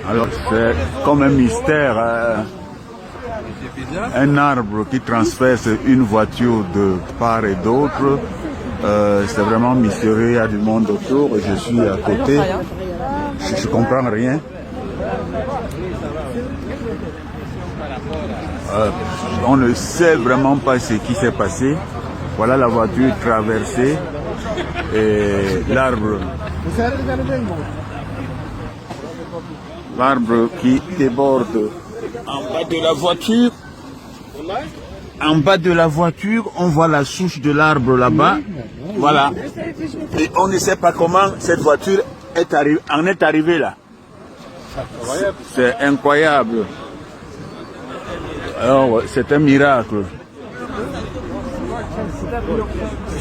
Alors c'est comme un mystère, un arbre qui transperce une voiture de part et d'autre. C'est vraiment mystérieux, il y a du monde autour, je suis à côté, je comprends rien. On ne sait vraiment pas ce qui s'est passé. Voilà la voiture traversée et l'arbre qui déborde en bas de la voiture. En bas de la voiture, on voit la souche de l'arbre là-bas. Voilà. Et on ne sait pas comment cette voiture en est arrivée là. C'est incroyable. Alors, c'est un miracle.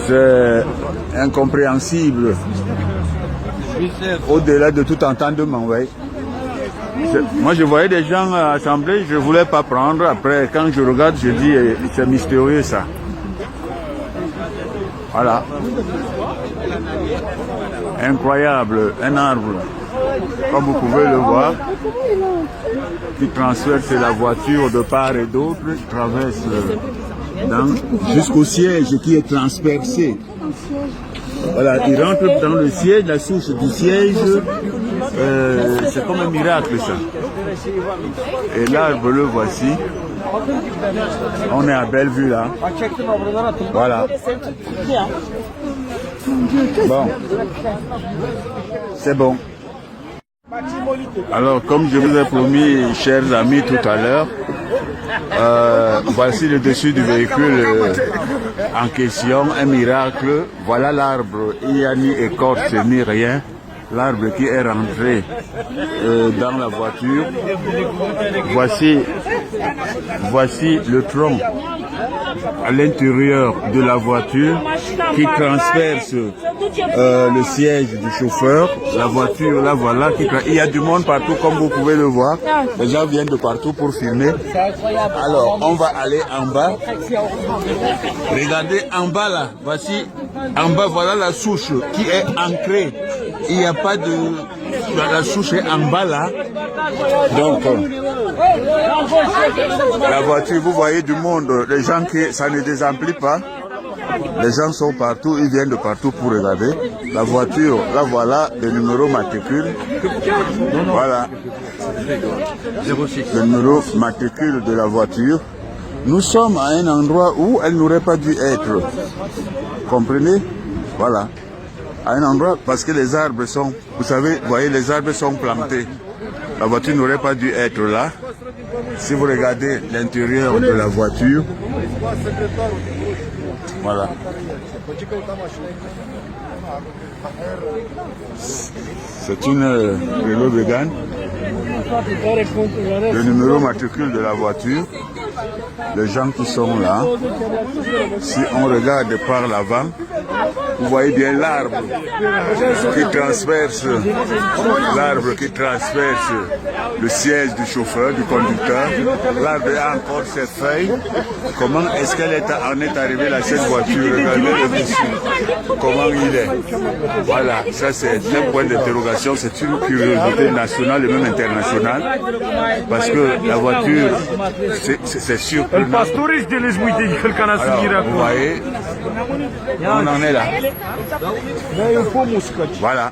C'est incompréhensible. Au-delà de tout entendement, oui. Moi, je voyais des gens assemblés, je ne voulais pas prendre. Après, quand je regarde, je dis, c'est mystérieux ça. Voilà. Incroyable, un arbre, comme vous pouvez le voir, qui transperce la voiture de part et d'autre, traverse jusqu'au siège qui est transpercé. Voilà, il rentre dans le siège, la souche du siège, c'est comme un miracle ça. Et l'arbre, le voici. On est à Bellevue là. Voilà. Bon. C'est bon. Alors, comme je vous ai promis, chers amis, tout à l'heure, voici le dessus du véhicule en question, un miracle. Voilà l'arbre, il n'y a ni écorce ni rien. L'arbre qui est rentré dans la voiture. Voici le tronc à l'intérieur de la voiture qui transperce le siège du chauffeur. La voiture, là voilà, il y a du monde partout comme vous pouvez le voir. Les gens viennent de partout pour filmer. Alors, on va aller en bas. Regardez en bas là, voici en bas, voilà la souche qui est ancrée. Il n'y a pas de... La souche est en bas là. Donc, la voiture, vous voyez du monde, les gens qui... Ça ne désemplit pas. Les gens sont partout, ils viennent de partout pour regarder. La voiture, là voilà, le numéro matricule. Voilà. Le numéro matricule de la voiture. Nous sommes à un endroit où elle n'aurait pas dû être. Comprenez? Voilà. À un endroit, parce que les arbres sont, vous savez, vous voyez, les arbres sont plantés. La voiture n'aurait pas dû être là. Si vous regardez l'intérieur de la voiture, voilà. C'est une Renault Mégane. Le numéro matricule de la voiture. Les gens qui sont là, si on regarde par l'avant, vous voyez bien l'arbre qui transperce le siège du chauffeur, du conducteur. L'arbre a encore ses feuilles. Comment est-ce qu'elle en est arrivée là, cette voiture? Regardez le dessus. Comment il est? Voilà, ça c'est un point d'interrogation, c'est une curiosité nationale et même internationale. Parce que la voiture, c'est sûr. Alors, vous voyez, on en est là. Voilà.